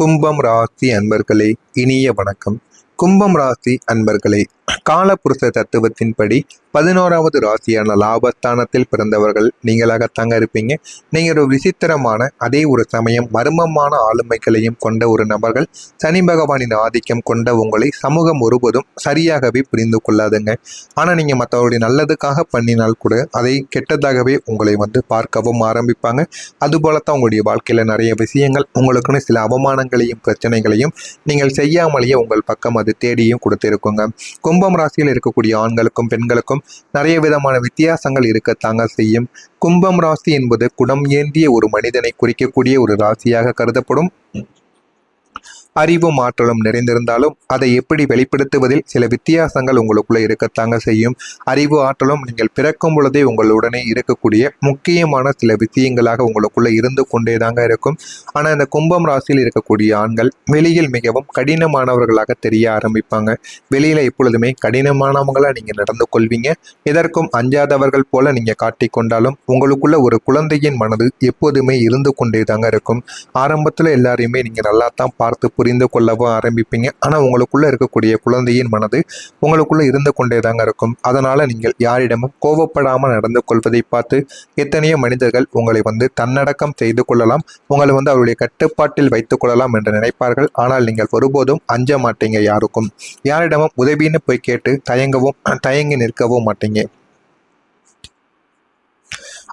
கும்பம் ராசி அன்பர்களே, இனிய வணக்கம். கும்பம் ராசி அன்பர்களே, காலபுருஷ தத்துவத்தின்படி 11வது ராசியான லாபஸ்தானத்தில் பிறந்தவர்கள் நீங்களாகத்தாங்க இருப்பீங்க. நீங்கள் ஒரு விசித்திரமான அதே ஒரு சமயம் மர்மமான ஆளுமைகளையும் கொண்ட ஒரு நபர்கள். சனி பகவானின் ஆதிக்கம் கொண்ட உங்களை சமூகம் ஒருபோதும் சரியாகவே புரிந்து கொள்ளாதுங்க. ஆனால் நீங்கள் மற்றவருடைய நல்லதுக்காக பண்ணினால் கூட அதை கெட்டதாகவே உங்களை பார்க்கவும் ஆரம்பிப்பாங்க. அதுபோலத்தான் உங்களுடைய வாழ்க்கையில் நிறைய விஷயங்கள் உங்களுக்குன்னு சில அவமானங்களையும் பிரச்சனைகளையும் நீங்கள் செய்யாமலேயே உங்கள் பக்கம் அது தேடியும் கொடுத்திருக்குங்க. கும்பம் ராசியில் இருக்கக்கூடிய ஆண்களுக்கும் பெண்களுக்கும் நிறைய விதமான வித்தியாசங்கள் இருக்கத்தாங்க செய்யும். கும்பம் ராசி என்பது குடம் ஏந்திய ஒரு மனிதனை குறிக்கக்கூடிய ஒரு ராசியாக கருதப்படும். அறிவும் ஆற்றலும் நிறைந்திருந்தாலும் அதை எப்படி வெளிப்படுத்துவதில் சில வித்தியாசங்கள் உங்களுக்குள்ள இருக்கத்தாங்க செய்யும். அறிவு ஆற்றலும் நீங்கள் பிறக்கும் பொழுதே உங்களுடனே இருக்கக்கூடிய முக்கியமான சில விஷயங்களாக உங்களுக்குள்ள இருந்து கொண்டே தாங்க இருக்கும். ஆனால் இந்த கும்பம் ராசியில் இருக்கக்கூடிய ஆண்கள் வெளியில் மிகவும் கடினமானவர்களாக தெரிய ஆரம்பிப்பாங்க. வெளியில எப்பொழுதுமே கடினமானவங்களா நீங்க நடந்து கொள்வீங்க. எதற்கும் அஞ்சாதவர்கள் போல நீங்க காட்டிக்கொண்டாலும் உங்களுக்குள்ள ஒரு குழந்தையின் மனது எப்போதுமே இருந்து கொண்டே தாங்க இருக்கும். ஆரம்பத்துல எல்லாரையுமே நீங்க நல்லா தான் பார்த்து புரிந்து கொள்ளவும் ஆரம்பிப்பீங்க. ஆனால் உங்களுக்குள்ள இருக்கக்கூடிய குழந்தையின் மனது உங்களுக்குள்ள இருந்து கொண்டே தாங்க இருக்கும். அதனால நீங்கள் யாரிடமும் கோபப்படாமல் நடந்து கொள்வதை பார்த்து எத்தனையோ மனிதர்கள் உங்களை தன்னடக்கம் செய்து கொள்ளலாம், உங்களை அவருடைய கட்டுப்பாட்டில் வைத்துக் கொள்ளலாம் என்று நினைப்பார்கள். ஆனால் நீங்கள் ஒருபோதும் அஞ்ச மாட்டீங்க. யாருக்கும் யாரிடமும் உதவின்னு போய் கேட்டு தயங்கி நிற்கவும் மாட்டீங்க.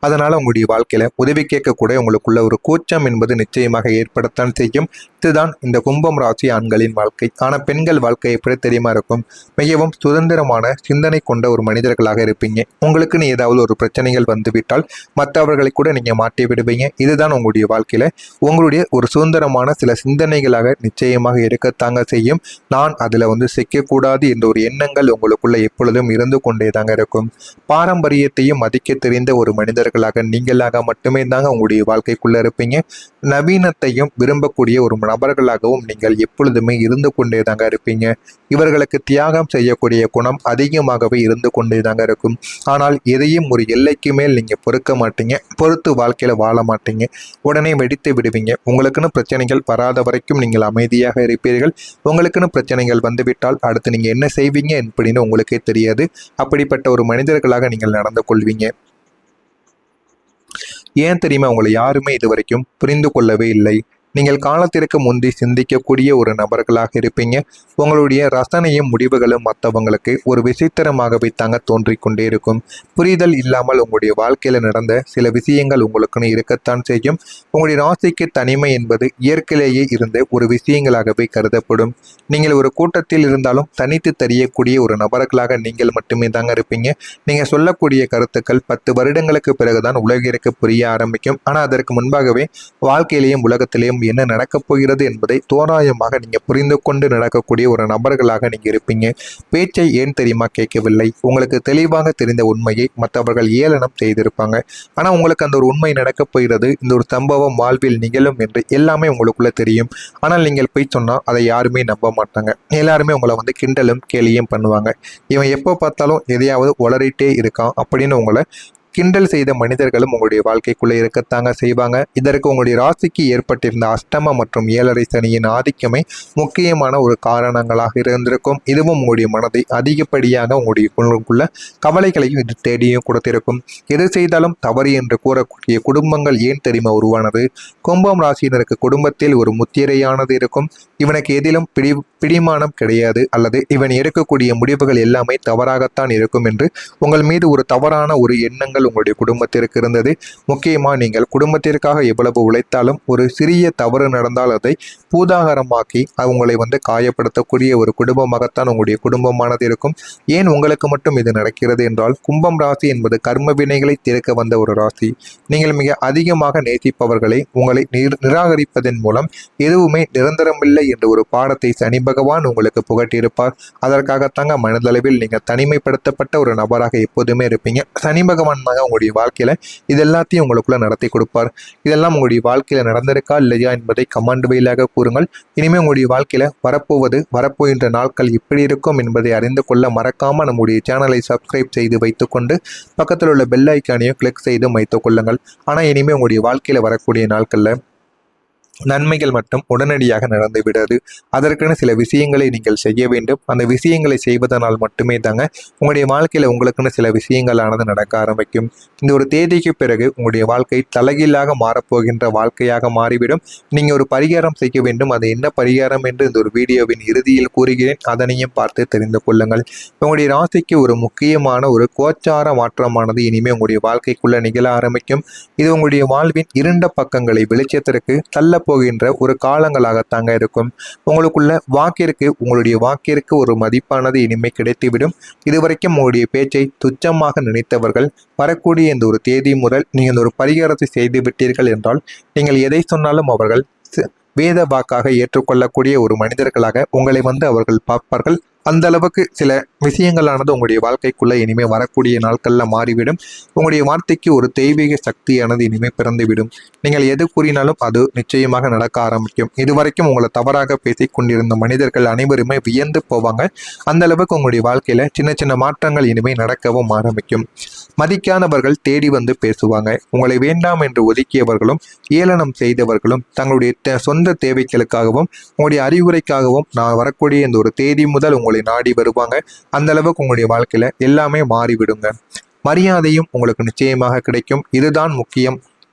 அதனால உங்களுடைய வாழ்க்கையில உதவி கேட்கக்கூட உங்களுக்குள்ள ஒரு கூச்சம் என்பது நிச்சயமாக ஏற்படத்தான் செய்யும். இதுதான் இந்த கும்பம் ராசி ஆண்களின் வாழ்க்கை. ஆனால் பெண்கள் வாழ்க்கை எப்படி தெரியுமா இருக்கும்? மிகவும் சுதந்திரமான சிந்தனை கொண்ட ஒரு மனிதர்களாக இருப்பீங்க. உங்களுக்குன்னு ஏதாவது ஒரு பிரச்சனைகள் வந்துவிட்டால் மற்றவர்களை கூட நீங்க மாட்டி விடுவீங்க. இதுதான் உங்களுடைய வாழ்க்கையில உங்களுடைய ஒரு சுதந்திரமான சில சிந்தனைகளாக நிச்சயமாக இருக்கத்தாங்க செய்யும். நான் அதுல சிக்கக்கூடாது என்ற ஒரு எண்ணங்கள் உங்களுக்குள்ள எப்பொழுதும் இருந்து கொண்டே தாங்க இருக்கும். பாரம்பரியத்தையும் மதிக்க தெரிந்த ஒரு மனிதர்களாக நீங்களாக மட்டுமே தாங்க உங்களுடைய வாழ்க்கைக்குள்ள இருப்பீங்க. நவீனத்தையும் விரும்பக்கூடிய ஒரு நபர்களாகவும் நீங்கள் எப்பொழுதுமே இருந்து கொண்டே தாங்க இருப்பீங்க. இவர்களுக்கு தியாகம் செய்யக்கூடிய குணம் அதிகமாகவே இருந்து கொண்டே தாங்க இருக்கும். ஆனால் எதையும் ஒரு எல்லைக்கு மேல் நீங்க பொறுக்க மாட்டீங்க, பொறுத்து வாழ்க்கையில வாழ மாட்டீங்க. உடனே வெடித்து விடுவீங்க. உங்களுக்குன்னு பிரச்சனைகள் வராத வரைக்கும் நீங்கள் அமைதியாக இருப்பீர்கள். உங்களுக்குன்னு பிரச்சனைகள் வந்துவிட்டால் அடுத்து நீங்க என்ன செய்வீங்க அப்படின்னு உங்களுக்கே தெரியாது. அப்படிப்பட்ட ஒரு மனிதர்களாக நீங்கள் நடந்து கொள்வீங்க. ஏன் தெரியுமா? உங்களை யாருமே இதுவரைக்கும் புரிந்து கொள்ளவே இல்லை. நீங்கள் காலத்திற்கு முந்தி சிந்திக்கக்கூடிய ஒரு நபர்களாக இருப்பீங்க. உங்களுடைய ரசனையும் முடிவுகளும் மற்றவங்களுக்கு ஒரு விசித்திரமாகவே தாங்க தோன்றிக்கொண்டே இருக்கும். புரிதல் இல்லாமல் உங்களுடைய வாழ்க்கையில நடந்த சில விஷயங்கள் உங்களுக்குன்னு இருக்கத்தான் செய்யும். உங்களுடைய ராசிக்கு தனிமை என்பது இயற்கையிலேயே இருந்த ஒரு விஷயங்களாகவே கருதப்படும். நீங்கள் ஒரு கூட்டத்தில் இருந்தாலும் தனித்து தெரியக்கூடிய ஒரு நபர்களாக நீங்கள் மட்டுமே தாங்க இருப்பீங்க. நீங்க சொல்லக்கூடிய கருத்துக்கள் 10 வருடங்களுக்கு பிறகுதான் உலகிற்கு புரிய ஆரம்பிக்கும். ஆனால் அதற்கு முன்பாகவே வாழ்க்கையிலேயும் உலகத்திலேயும் என்ன நடக்கப் போகிறது என்பதை தோராயமாக நீங்க புரிந்து கொண்டு நடக்கக்கூடிய ஒரு நபர்களாக நீங்க இருப்பீங்க. பேச்சை ஏன் தெரியுமா கேட்கவில்லை? உங்களுக்கு தெளிவாக தெரிந்த உண்மையை மற்றவர்கள் ஏளனம் செய்திருப்பாங்க. ஆனா உங்களுக்கு அந்த ஒரு உண்மை நடக்கப் போகிறது, இந்த ஒரு சம்பவம் வாழ்வில் நிகழும் என்று எல்லாமே உங்களுக்குள்ள தெரியும். ஆனால் நீங்கள் போய் சொன்னா அதை யாருமே நம்ப மாட்டாங்க. எல்லாருமே உங்களை கிண்டலும் கேலியும் பண்ணுவாங்க. இவன் எப்போ பார்த்தாலும் எதையாவது உளறிட்டே இருக்கான் அப்படின்னு உங்களை கிண்டல் செய்த மனிதர்களும் உங்களுடைய வாழ்க்கைக்குள்ளே இருக்கத்தாங்க செய்வாங்க. இதற்கு உங்களுடைய ராசிக்கு ஏற்பட்டிருந்த அஷ்டம மற்றும் 7.5 சனியின் ஆதிக்கமே முக்கியமான ஒரு காரணங்களாக இருந்திருக்கும். இதுவும் உங்களுடைய மனதை அதிகப்படியாக உங்களுக்குள்ள கவலைகளையும் இது தேடியும் கொடுத்திருக்கும். எது செய்தாலும் தவறு என்று கூறக்கூடிய குடும்பங்கள் ஏன் தெரியுமா உருவானது? கும்பம் ராசியினருக்கு குடும்பத்தில் ஒரு முத்திரையானது இருக்கும். இவனுக்கு எதிலும் பிடிமானம் கிடையாது, அல்லது இவன் எடுக்கக்கூடிய முடிவுகள் எல்லாமே தவறாகத்தான் இருக்கும் என்று உங்கள் மீது ஒரு தவறான ஒரு எண்ணங்கள் உங்களுடைய குடும்பத்திற்கு இருந்தது. முக்கியமாக நீங்கள் குடும்பத்திற்காக எவ்வளவு உழைத்தாலும் ஒரு சிறிய தவறு நடந்தால் அதை பூதாகரமாக்கி அவங்களை காயப்படுத்தக்கூடிய ஒரு குடும்பமாகத்தான் உங்களுடைய குடும்பமானது இருக்கும். ஏன் உங்களுக்கு மட்டும் இது நடக்கிறது என்றால், கும்பம் ராசி என்பது கர்ம வினைகளை தீர்க்க வந்த ஒரு ராசி. நீங்கள் மிக அதிகமாக நேசிப்பவர்களை உங்களை நிராகரிப்பதன் மூலம் எதுவுமே நிரந்தரமில்லை என்ற ஒரு பாடத்தை சனி பகவான் உங்களுக்கு புகட்டியிருப்பார். அதற்காகத்தாங்க மனதளவில் நீங்கள் தனிமைப்படுத்தப்பட்ட ஒரு நபராக எப்போதுமே இருப்பீங்க. சனி பகவான் தாங்க உங்களுடைய வாழ்க்கையில இது எல்லாத்தையும் உங்களுக்குள்ள நடத்தி கொடுப்பார். இதெல்லாம் உங்களுடைய வாழ்க்கையில நடந்திருக்கா இல்லையா என்பதை கமெண்ட் வழியாக கூறுங்கள். இனிமேல் உங்களுடைய வாழ்க்கையில வரப்போகின்ற நாட்கள் எப்படி இருக்கும் என்பதை அறிந்து கொள்ள மறக்காம நம்முடைய சேனலை சப்ஸ்கிரைப் செய்து வைத்துக்கொண்டு பக்கத்தில் உள்ள பெல் ஐக்கானையும் கிளிக் செய்து வைத்துக் கொள்ளுங்கள். ஆனால் இனிமேல் உங்களுடைய வாழ்க்கையில வரக்கூடிய நாட்கள்ல நன்மைகள் மட்டும் உடனடியாக நடந்து விடாது. அதற்கென சில விஷயங்களை நீங்கள் செய்ய வேண்டும். அந்த விஷயங்களை செய்வதனால் மட்டுமே தாங்க உங்களுடைய வாழ்க்கையில் உங்களுக்குன்னு சில விஷயங்களானது நடக்க ஆரம்பிக்கும். இந்த ஒரு தேதிக்கு பிறகு உங்களுடைய வாழ்க்கை தலைகீழாக மாறப்போகின்ற வாழ்க்கையாக மாறிவிடும். நீங்கள் ஒரு பரிகாரம் செய்ய வேண்டும். அது என்ன பரிகாரம் என்று இந்த ஒரு வீடியோவின் இறுதியில் கூறுகிறேன். அதனையும் பார்த்து தெரிந்து கொள்ளுங்கள். உங்களுடைய ராசிக்கு ஒரு முக்கியமான ஒரு கோச்சார மாற்றமானது இனிமேல் உங்களுடைய வாழ்க்கைக்குள்ள நிகழ ஆரம்பிக்கும். இது உங்களுடைய வாழ்வின் இருண்ட பக்கங்களை வெளிச்சத்திற்கு தள்ள போகின்ற ஒரு காலங்களாகத்தாங்க இருக்கும். உங்களுடைய வாக்கிற்கு ஒரு மதிப்பானது இனிமே கிடைத்துவிடும். இதுவரைக்கும் உங்களுடைய பேச்சை துச்சமாக நினைத்தவர்கள் வரக்கூடிய இந்த ஒரு தேதி முதல் நீங்கள் ஒரு பரிகாரத்தை செய்து விட்டீர்கள் என்றால் நீங்கள் எதை சொன்னாலும் அவர்கள் வேத வாக்காக ஏற்றுக்கொள்ளக்கூடிய ஒரு மனிதர்களாக உங்களை அவர்கள் பார்ப்பார்கள். அந்த அளவுக்கு சில விஷயங்களானது உங்களுடைய வாழ்க்கைக்குள்ள இனிமே வரக்கூடிய நாட்கள்ல மாறிவிடும். உங்களுடைய வார்த்தைக்கு ஒரு தெய்வீக சக்தியானது இனிமே பிறந்துவிடும். நீங்கள் எது கூறினாலும் அது நிச்சயமாக நடக்க ஆரம்பிக்கும். இதுவரைக்கும் உங்களை தவறாக பேசிக் கொண்டிருந்த மனிதர்கள் அனைவருமே வியந்து போவாங்க. அந்த அளவுக்கு உங்களுடைய வாழ்க்கையில சின்ன சின்ன மாற்றங்கள் இனிமே நடக்கவும் ஆரம்பிக்கும். மதிக்காதவர்கள் தேடி பேசுவாங்க. உங்களை வேண்டாம் என்று ஒதுக்கியவர்களும் ஏளனம் செய்தவர்களும் தங்களுடைய சொந்த தேவைகளுக்காகவும் உங்களுடைய அறிவுரைக்காகவும் நான் வரக்கூடிய இந்த ஒரு தேதி முதல் உங்களை நாடி வருவாங்க. அந்த அளவுக்கு உங்களுடைய வாழ்க்கையில எல்லாமே மாறிவிடுங்க. மரியாதையும் உங்களுக்கு நிச்சயமாக கிடைக்கும்.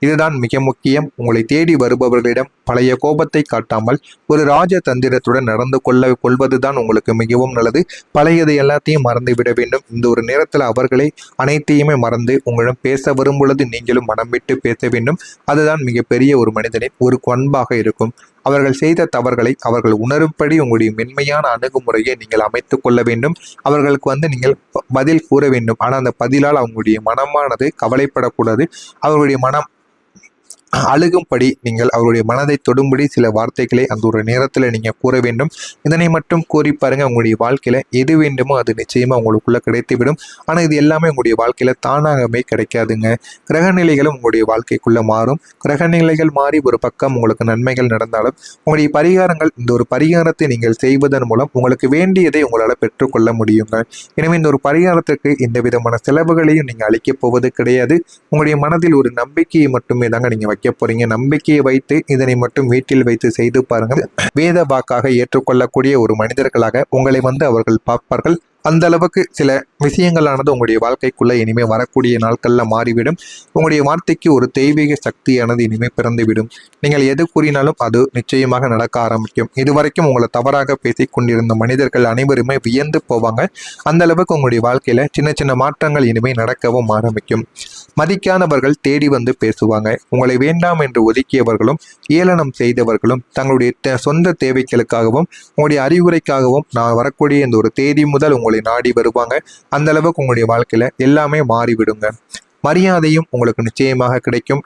இதுதான் மிக முக்கியம். உங்களை தேடி வருபவர்களிடம் பழைய கோபத்தை காட்டாமல் ஒரு ராஜதந்திரத்துடன் நடந்து கொள்வதுதான் உங்களுக்கு மிகவும் நல்லது. பழையதை எல்லாத்தையும் மறந்து விட வேண்டும். இந்த ஒரு நேரத்தில் அவர்களை அனைத்தையுமே மறந்து உங்களிடம் பேச வரும் பொழுது நீங்களும் மனம் விட்டு பேச வேண்டும். அதுதான் மிகப்பெரிய ஒரு மனிதனின் ஒரு பண்பாக இருக்கும். அவர்கள் செய்த தவறுகளை அவர்கள் உணரும்படி உங்களுடைய மென்மையான அணுகுமுறையை நீங்கள் அமைத்துக் கொள்ள வேண்டும். அவர்களுக்கு நீங்கள் பதில் கூற வேண்டும். ஆனால் அந்த பதிலால் அவங்களுடைய மனமானது கவலைப்படக்கூடாது. அவர்களுடைய மனம் அழுகும்படி நீங்கள் அவருடைய மனதை தொடும்படி சில வார்த்தைகளை அந்த ஒரு நேரத்தில் நீங்கள் கூற வேண்டும். இதனை மட்டும் கூறி பாருங்க. உங்களுடைய வாழ்க்கையில எது வேண்டுமோ அது நிச்சயமா உங்களுக்குள்ள கிடைத்துவிடும். ஆனால் இது எல்லாமே உங்களுடைய வாழ்க்கையில தானாகவே கிடைக்காதுங்க. கிரகநிலைகளும் உங்களுடைய வாழ்க்கைக்குள்ள மாறும். கிரகநிலைகள் மாறி ஒரு பக்கம் உங்களுக்கு நன்மைகள் நடந்தாலும் உங்களுடைய பரிகாரங்கள், இந்த ஒரு பரிகாரத்தை நீங்கள் செய்வதன் மூலம் உங்களுக்கு வேண்டியதை உங்களால் பெற்றுக்கொள்ள முடியுங்க. எனவே இந்த ஒரு பரிகாரத்திற்கு எந்த விதமான செலவுகளையும் நீங்கள் அளிக்கப் போவது கிடையாது. உங்களுடைய மனதில் ஒரு நம்பிக்கையை மட்டுமே தாங்க நீங்க வைக்க போறீங்க. நம்பிக்கையை வைத்து இதனை மட்டும் வீட்டில் வைத்து செய்து பாருங்கள். வேத வாக்காக ஏற்றுக்கொள்ளக்கூடிய ஒரு மனிதர்களாக உங்களை அவர்கள் பார்ப்பார்கள். அந்த அளவுக்கு சில விஷயங்களானது உங்களுடைய வாழ்க்கைக்குள்ள இனிமே வரக்கூடிய நாட்கள்ல மாறிவிடும். உங்களுடைய வார்த்தைக்கு ஒரு தெய்வீக சக்தியானது இனிமே பிறந்துவிடும். நீங்கள் எது கூறினாலும் அது நிச்சயமாக நடக்க ஆரம்பிக்கும். இதுவரைக்கும் உங்களை தவறாக பேசிக் கொண்டிருந்த மனிதர்கள் அனைவருமே வியந்து போவாங்க. அந்த அளவுக்கு உங்களுடைய வாழ்க்கையில சின்ன சின்ன மாற்றங்கள் இனிமே நடக்கவும் ஆரம்பிக்கும். மதிக்காதவர்கள் தேடி பேசுவாங்க. உங்களை வேண்டாம் என்று ஒதுக்கியவர்களும் ஏளனம் செய்தவர்களும் தங்களுடைய சொந்த தேவைகளுக்காகவும் உங்களுடைய அறிவுரைக்காகவும் நான் வரக்கூடிய இந்த ஒரு தேதி முதல் உங்களை நாடி வருவாங்க. அந்த அளவுக்கு உங்களுடைய வாழ்க்கையில எல்லாமே மாறிவிடுங்க. மரியாதையும் உங்களுக்கு நிச்சயமாக கிடைக்கும்.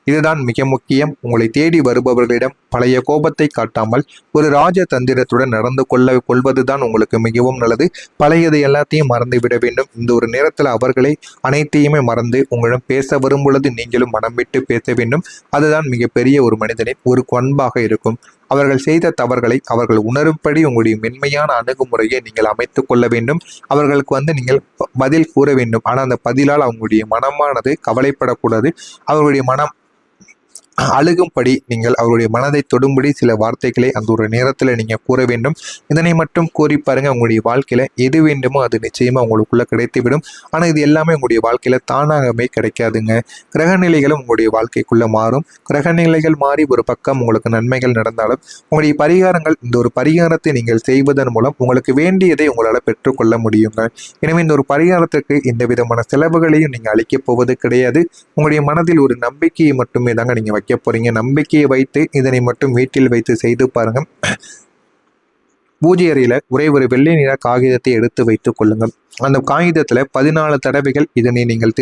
இதுதான் மிக முக்கியம். உங்களை தேடி வருபவர்களிடம் பழைய கோபத்தை காட்டாமல் ஒரு ராஜதந்திரத்துடன் நடந்து கொள்வதுதான் உங்களுக்கு மிகவும் நல்லது. பழையதை எல்லாத்தையும் மறந்து விட வேண்டும். இந்த ஒரு நேரத்தில் அவர்களை அனைத்தையுமே மறந்து உங்களிடம் பேச வரும் பொழுது நீங்களும் மனம் விட்டு பேச வேண்டும். அதுதான் மிகப்பெரிய ஒரு மனிதனின் ஒரு பண்பாக இருக்கும். அவர்கள் செய்த தவறுகளை அவர்கள் உணரும்படி உங்களுடைய மென்மையான அணுகுமுறையை நீங்கள் அமைத்துக் கொள்ள வேண்டும். அவர்களுக்கு நீங்கள் பதில் கூற வேண்டும். ஆனால் அந்த பதிலால் அவங்களுடைய மனமானது கவலைப்படக்கூடாது. அவர்களுடைய மனம் அழுகும்படி நீங்கள் அவருடைய மனதை தொடும்படி சில வார்த்தைகளை அந்த ஒரு நேரத்தில் நீங்கள் கூற வேண்டும். இதனை மட்டும் கூறி பாருங்க. உங்களுடைய வாழ்க்கையில எது வேண்டுமோ அது நிச்சயமா உங்களுக்குள்ள கிடைத்துவிடும். ஆனால் இது எல்லாமே உங்களுடைய வாழ்க்கையில தானாகவே கிடைக்காதுங்க. கிரகநிலைகளும் உங்களுடைய வாழ்க்கைக்குள்ள மாறும். கிரகநிலைகள் மாறி ஒரு பக்கம் உங்களுக்கு நன்மைகள் நடந்தாலும் உங்களுடைய பரிகாரங்கள், இந்த ஒரு பரிகாரத்தை நீங்கள் செய்வதன் மூலம் உங்களுக்கு வேண்டியதை உங்களால் பெற்றுக்கொள்ள முடியுங்க. எனவே இந்த ஒரு பரிகாரத்திற்கு எந்த விதமான செலவுகளையும் நீங்கள் அளிக்கப் போவது கிடையாது. உங்களுடைய மனதில் ஒரு நம்பிக்கையை மட்டுமே தாங்க நீங்கள் வைக்க போறீங்க. நம்பிக்கையை வைத்து இதனை மட்டும் வீட்டில் வைத்து செய்து பாருங்க. பூஜை அறையில ஒரே ஒரு வெள்ளை நிற காகிதத்தை எடுத்து வைத்துக் கொள்ளுங்கள். அந்த காகிதத்துல 14 தடவைகள் இதனை நீங்கள்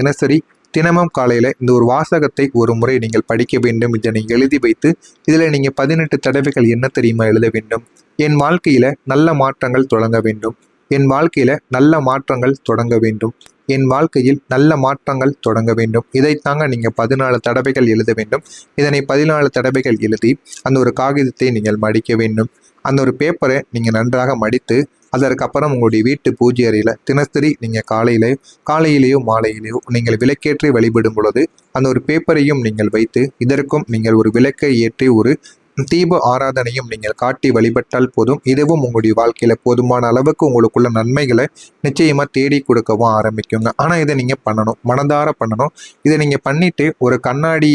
தினமும் காலையில இந்த ஒரு வாசகத்தை ஒரு முறை நீங்கள் படிக்க வேண்டும். இதனை எழுதி வைத்து இதுல நீங்க 18 தடவைகள் என்ன தெரியுமா எழுத வேண்டும்? என் வாழ்க்கையில நல்ல மாற்றங்கள் தொடங்க வேண்டும். என் வாழ்க்கையில நல்ல மாற்றங்கள் தொடங்க வேண்டும். என் வாழ்க்கையில் நல்ல மாற்றங்கள் தொடங்க வேண்டும். இதைத்தாங்க நீங்கள் 14 தடவைகள் எழுத வேண்டும். இதனை 14 தடவைகள் எழுதி அந்த ஒரு காகிதத்தை நீங்கள் மடிக்க வேண்டும். அந்த ஒரு பேப்பரை நீங்கள் நன்றாக மடித்து அதற்கப்புறம் உங்களுடைய வீட்டு பூஜை அறையில் தினசரி நீங்கள் காலையிலேயோ மாலையிலேயோ நீங்கள் விளக்கேற்றி வழிபடும் பொழுது அந்த ஒரு பேப்பரையும் நீங்கள் வைத்து இதற்கும் நீங்கள் ஒரு விளக்கை ஏற்றி ஒரு தீப ஆராதனையும் நீங்கள் காட்டி வழிபட்டால் போதும். இதுவும் உங்களுடைய வாழ்க்கையில போதுமான அளவுக்கு உங்களுக்குள்ள நன்மைகளை நிச்சயமா தேடி கொடுக்கவும் ஆரம்பிக்குங்க. ஆனா இதை நீங்க பண்ணணும், மனதார பண்ணணும். இதை நீங்க பண்ணிட்டு ஒரு கண்ணாடி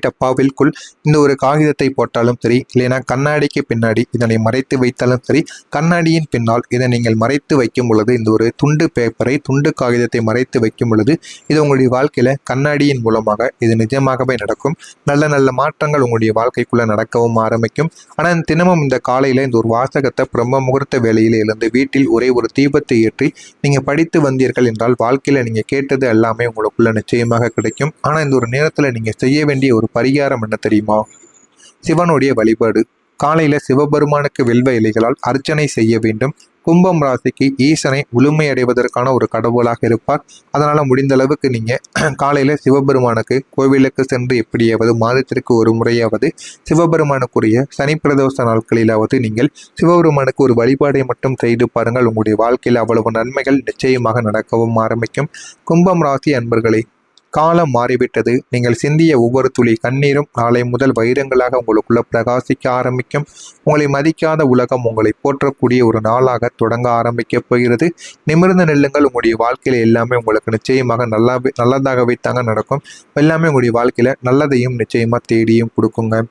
டப்பாவிற்குள் இந்த ஒரு காகிதத்தை போட்டாலும் சரி, இல்லைனா கண்ணாடிக்கு பின்னாடி இதனை மறைத்து வைத்தாலும் சரி, கண்ணாடியின் பின்னால் இதை நீங்கள் மறைத்து வைக்கும் பொழுது இந்த ஒரு துண்டு காகிதத்தை மறைத்து வைக்கும் பொழுது இது உங்களுடைய வாழ்க்கையில கண்ணாடியின் மூலமாக இது நிஜமாகவே நடக்கும். நல்ல நல்ல மாற்றங்கள் உங்களுடைய வாழ்க்கைக்குள்ள நடக்கவும் ஆரம்பிக்கும். ஆனால் தினமும் இந்த காலையில இந்த ஒரு வாசகத்தை பிரம்ம முகூர்த்த வேலையில எழுந்து வீட்டில் ஒரே ஒரு தீபத்தை ஏற்றி நீங்க படித்து வந்தீர்கள் என்றால் வாழ்க்கையில நீங்க கேட்டது எல்லாமே உங்களுக்குள்ள நிச்சயமாக கிடைக்கும். ஆனா இந்த ஒரு நேரத்துல நீங்க செய்ய வேண்டிய ஒரு பரிகாரம் என்ன தெரியுமா? சிவனுடைய வழிபாடு. காலையில சிவபெருமானுக்கு வில்வ இலைகளால் அர்ச்சனை செய்ய வேண்டும். கும்பம் ராசிக்கு ஈசனை முழுமையடைவதற்கான ஒரு கடவுளாக இருப்பார். அதனால முடிந்த அளவுக்கு நீங்க காலையில சிவபெருமானுக்கு கோவிலுக்கு சென்று எப்படியாவது மாதத்திற்கு ஒரு முறையாவது சிவபெருமானுக்குரிய சனி பிரதோஷ நாட்களிலாவது நீங்கள் சிவபெருமானுக்கு ஒரு வழிபாடை மட்டும் செய்து பாருங்கள். உங்களுடைய வாழ்க்கையில் அவ்வளவு நன்மைகள் நிச்சயமாக நடக்கவும் ஆரம்பிக்கும். கும்பம் ராசி அன்பர்களே, காலம் மாறிவிட்டது. நீங்கள் சிந்திய ஒவ்வொரு துளி கண்ணீரும் நாளை முதல் வைரங்களாக உங்களுக்குள்ள பிரகாசிக்க ஆரம்பிக்கும். உங்களை மதிக்காத உலகம் உங்களை போற்றக்கூடிய ஒரு நாளாக தொடங்க ஆரம்பிக்க போகிறது. நிமிர்ந்து நெல்லுங்கள். உங்களுடைய வாழ்க்கையில எல்லாமே உங்களுக்கு நிச்சயமாக நல்லதாகவே தாங்க நடக்கும். எல்லாமே உங்களுடைய வாழ்க்கையில நல்லதையும் நிச்சயமா தேடியும் கொடுக்குங்க.